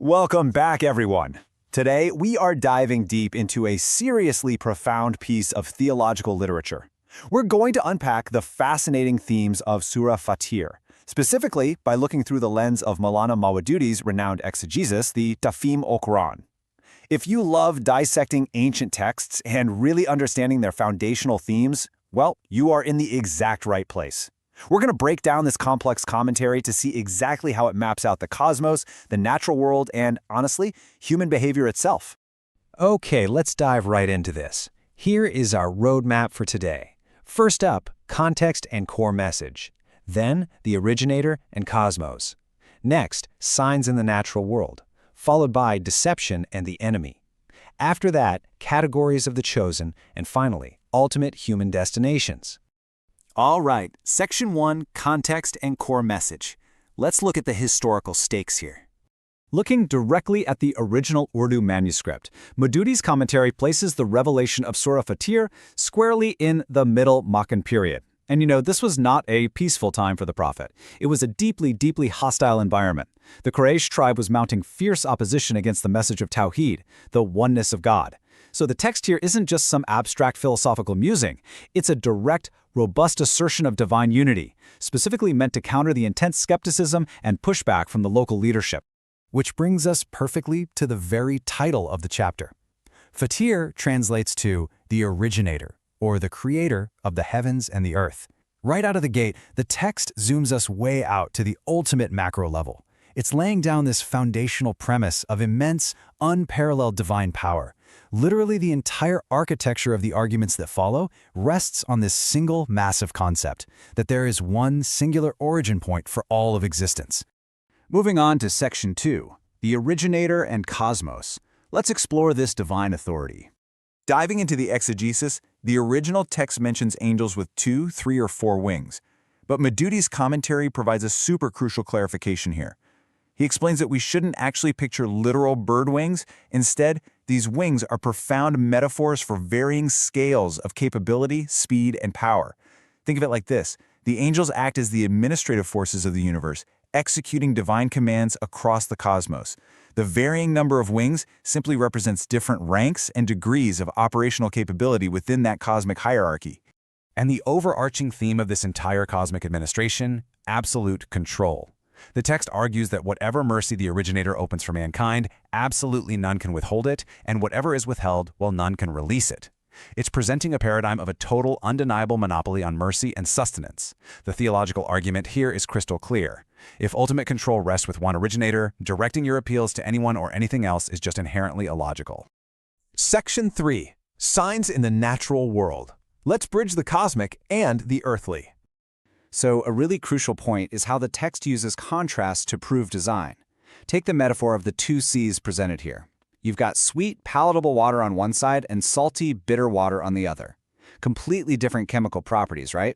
Welcome back, everyone. Today, we are diving deep into a seriously profound piece of theological literature. We're going to unpack the fascinating themes of Surah Fatir, specifically by looking through the lens of MAULANA MAUDOODI's renowned exegesis, the TAHFEEM Quran. If you love dissecting ancient texts and really understanding their foundational themes, well, you are in the exact right place. We're going to break down this complex commentary to see exactly how it maps out the cosmos, the natural world, and, honestly, human behavior itself. Okay, let's dive right into this. Here is our roadmap for today. First up, context and core message. Then, the originator and cosmos. Next, signs in the natural world, followed by deception and the enemy. After that, categories of the chosen, and finally, ultimate human destinations. All right, Section 1, Context and Core Message. Let's look at the historical stakes here. Looking directly at the original Urdu manuscript, Maudoodi's commentary places the revelation of Surah Fatir squarely in the Middle Meccan period. And this was not a peaceful time for the Prophet. It was a deeply, deeply hostile environment. The Quraysh tribe was mounting fierce opposition against the message of Tawheed, the oneness of God. So the text here isn't just some abstract philosophical musing. It's a direct, robust assertion of divine unity, specifically meant to counter the intense skepticism and pushback from the local leadership. Which brings us perfectly to the very title of the chapter. Fatir translates to the originator, or the creator of the heavens and the earth. Right out of the gate, the text zooms us way out to the ultimate macro level. It's laying down this foundational premise of immense, unparalleled divine power. Literally, the entire architecture of the arguments that follow rests on this single massive concept, that there is one singular origin point for all of existence. Moving on to Section 2, the originator and cosmos. Let's explore this divine authority. Diving into the exegesis, the original text mentions angels with 2, 3, or 4 wings. But Maudoodi's commentary provides a super crucial clarification here. He explains that we shouldn't actually picture literal bird wings. Instead, these wings are profound metaphors for varying scales of capability, speed, and power. Think of it like this. The angels act as the administrative forces of the universe, executing divine commands across the cosmos. The varying number of wings simply represents different ranks and degrees of operational capability within that cosmic hierarchy. And the overarching theme of this entire cosmic administration, absolute control. The text argues that whatever mercy the originator opens for mankind, absolutely none can withhold it, and whatever is withheld, well, none can release it. It's presenting a paradigm of a total, undeniable monopoly on mercy and sustenance. The theological argument here is crystal clear. If ultimate control rests with one originator, directing your appeals to anyone or anything else is just inherently illogical. Section 3. Signs in the natural world. Let's bridge the cosmic and the earthly. So a really crucial point is how the text uses contrast to prove design. Take the metaphor of the 2 seas presented here. You've got sweet, palatable water on one side and salty, bitter water on the other. Completely different chemical properties, right?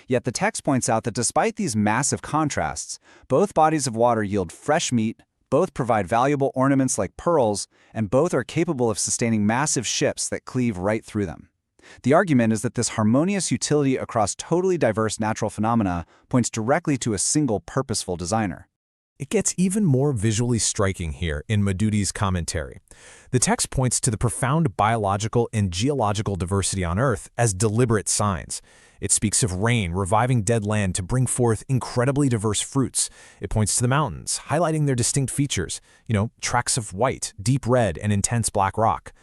Yet the text points out that despite these massive contrasts, both bodies of water yield fresh meat, both provide valuable ornaments like pearls, and both are capable of sustaining massive ships that cleave right through them. The argument is that this harmonious utility across totally diverse natural phenomena points directly to a single purposeful designer. It gets even more visually striking here in Maudoodi's commentary. The text points to the profound biological and geological diversity on Earth as deliberate signs. It speaks of rain reviving dead land to bring forth incredibly diverse fruits. It points to the mountains, highlighting their distinct features, tracts of white, deep red, and intense black rock.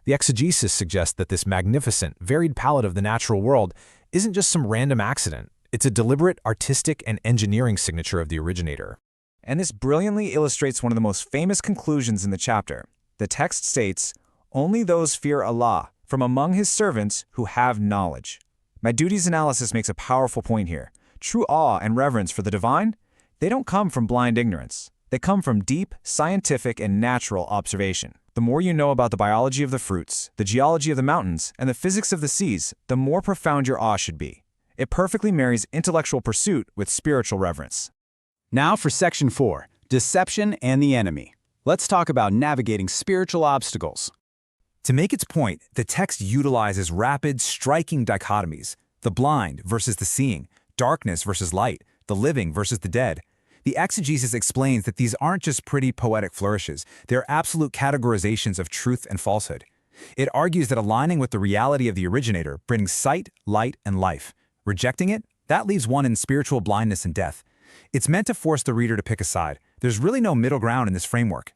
The exegesis suggests that this magnificent, varied palette of the natural world isn't just some random accident. It's a deliberate artistic and engineering signature of the originator. And this brilliantly illustrates one of the most famous conclusions in the chapter. The text states, "Only those fear Allah from among His servants who have knowledge." Maudoodi's analysis makes a powerful point here. True awe and reverence for the divine, they don't come from blind ignorance. They come from deep, scientific, and natural observation. The more you know about the biology of the fruits, the geology of the mountains, and the physics of the seas, the more profound your awe should be. It perfectly marries intellectual pursuit with spiritual reverence. Now for Section 4, Deception and the Enemy. Let's talk about navigating spiritual obstacles. To make its point, the text utilizes rapid, striking dichotomies: the blind versus the seeing, darkness versus light, the living versus the dead. The exegesis explains that these aren't just pretty poetic flourishes, they're absolute categorizations of truth and falsehood. It argues that aligning with the reality of the originator brings sight, light, and life. Rejecting it, that leaves one in spiritual blindness and death. It's meant to force the reader to pick a side. There's really no middle ground in this framework.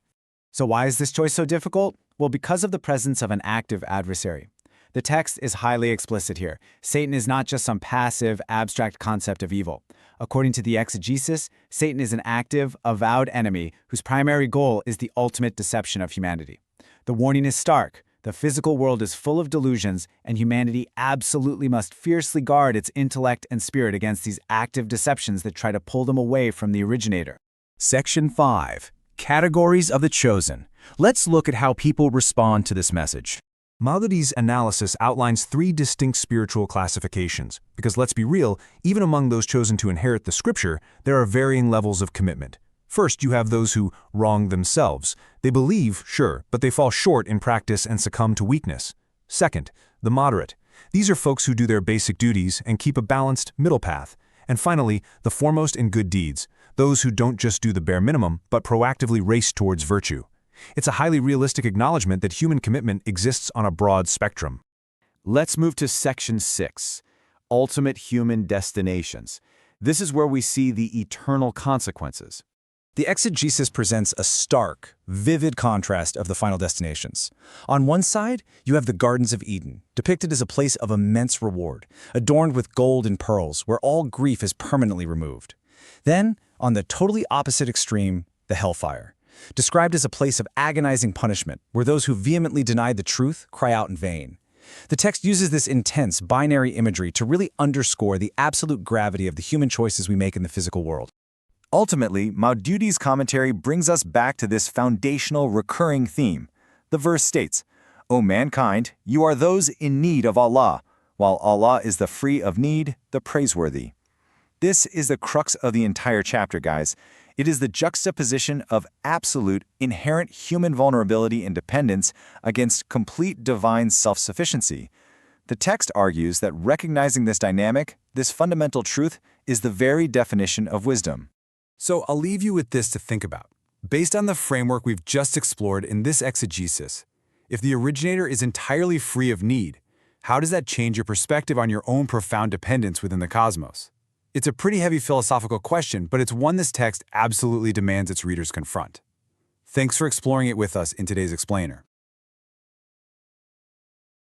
So why is this choice so difficult? Well, because of the presence of an active adversary. The text is highly explicit here. Satan is not just some passive, abstract concept of evil. According to the exegesis, Satan is an active, avowed enemy whose primary goal is the ultimate deception of humanity. The warning is stark. The physical world is full of delusions, and humanity absolutely must fiercely guard its intellect and spirit against these active deceptions that try to pull them away from the originator. Section 5. Categories of the Chosen. Let's look at how people respond to this message. MAUDOODI's analysis outlines 3 distinct spiritual classifications, because let's be real, even among those chosen to inherit the scripture, there are varying levels of commitment. First, you have those who wrong themselves. They believe, sure, but they fall short in practice and succumb to weakness. Second, the moderate. These are folks who do their basic duties and keep a balanced middle path. And finally, the foremost in good deeds, those who don't just do the bare minimum, but proactively race towards virtue. It's a highly realistic acknowledgement that human commitment exists on a broad spectrum. Let's move to Section 6, Ultimate Human Destinations. This is where we see the eternal consequences. The exegesis presents a stark, vivid contrast of the final destinations. On one side, you have the Gardens of Eden, depicted as a place of immense reward, adorned with gold and pearls, where all grief is permanently removed. Then, on the totally opposite extreme, the hellfire, described as a place of agonizing punishment, where those who vehemently deny the truth cry out in vain. The text uses this intense binary imagery to really underscore the absolute gravity of the human choices we make in the physical world. Ultimately, Maududi's commentary brings us back to this foundational recurring theme. The verse states, "O mankind, you are those in need of Allah, while Allah is the free of need, the praiseworthy." This is the crux of the entire chapter, guys. It is the juxtaposition of absolute, inherent human vulnerability and dependence against complete divine self-sufficiency. The text argues that recognizing this dynamic, this fundamental truth, is the very definition of wisdom. So I'll leave you with this to think about. Based on the framework we've just explored in this exegesis, if the originator is entirely free of need, how does that change your perspective on your own profound dependence within the cosmos? It's a pretty heavy philosophical question, but it's one this text absolutely demands its readers confront. Thanks for exploring it with us in today's Explainer.